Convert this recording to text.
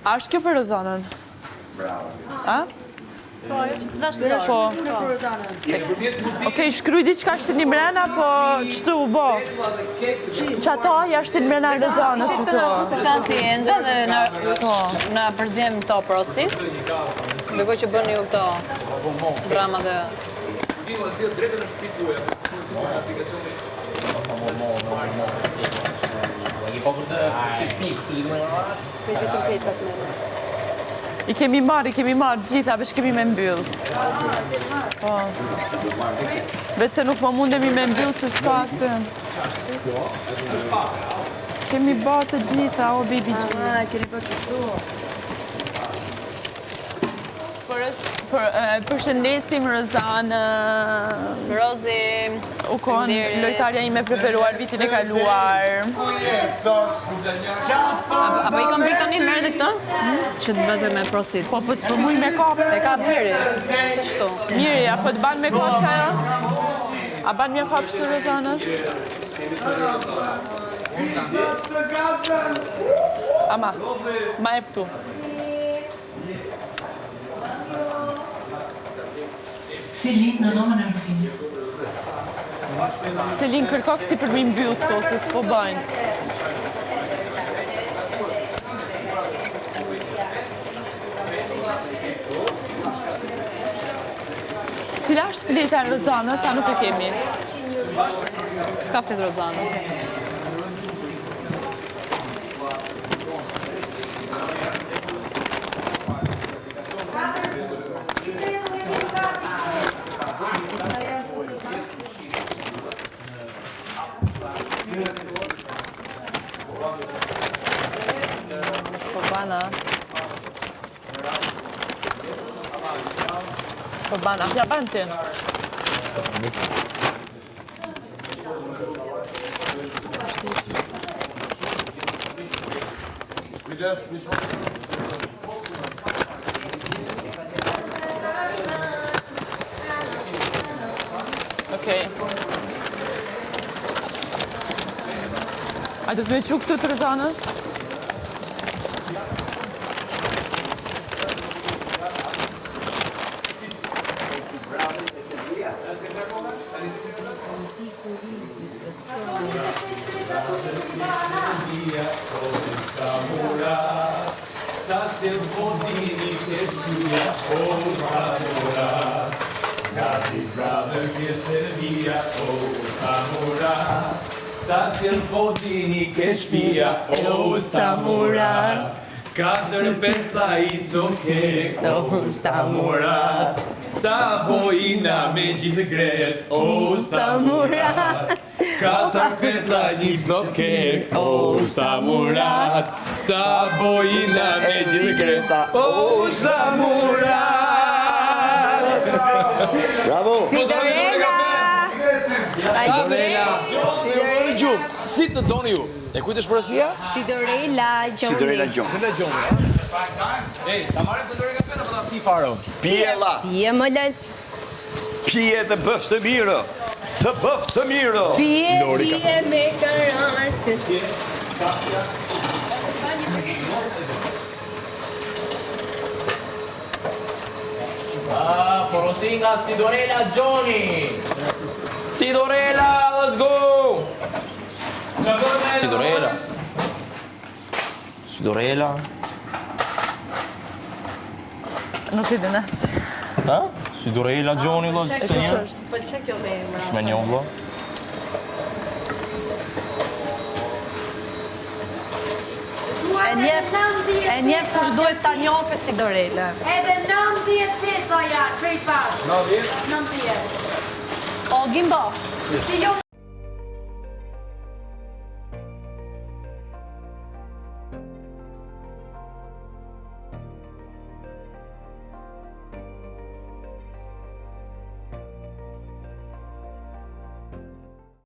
A është kjo për Rozanën? A? Po, ajo që të dash të dash. Po. Okej, shkruj diçka që një mrena, po qëtu u bo? Që ato jashtë një mrena Rozanës Shqipë të në muzikantë klientëve dhe në përzjem këto prosit. Ndërkohë që bëni ju këto drama dhe... I kemi marrë gjitha, veç kemi me mbyllë. Po. Veç se nuk më mundemi me mbyllë se s'pasën. Kemi bërë të gjitha, o baby gjitha. Keni bërë kështu. Përshëndesim Rozana. Rozi. U konë lojtarja ime preferuar vitin e kaluar. Apo i kam bërë tani merë dhe këta? Që të vëzër me prosit. Po s'për muj me kapë. E ka bërë. Kështu. Miri, apo të banë me kapë që ajo? A banë me kapë shtë Rozanës? Ama, ma e pëtu. Selin në nomën e rëfimit. Selin kërko kësi për mi mbyllë këto, se s'po bëjnë. Cila është fleta në Rozanës, sa nuk e kemi? S'ka fletë Rozanë. Bana, ja banë ti. Okej. A do të me qu këtë të Rozanës? Tasjen fotini ke shpia, o stamurat. Katër petla I coke, o stamurat. Ta bojina me gjithë gret, o stamurat. Katër petla një coke, o stamurat. Ta bojina me gjithë gret, o stamurat. Bravo! Si të doni ju? E kujtë është përësia? Sidorela Gjoni. Sidorela Gjoni. Ej, ta marrë të dore kafe në më da pi faro. Pije la. Pije më lëll. Pije të bëf të mirë. Të bëf të mirë. Pije me kararës. Porosi nga Sidorela Gjoni. Sidorela, let's go! Sidorela. Sidorela. Nuk I dhe nësë. Ha? Sidorela Gjoni, lo, se një? Po që kjo dhe emra? Shme një, lo. E njef kush duhet ta njofe Sidorela. Edhe 90 pesa janë, prej pas. 90? 90. O, Gimbo. Si jo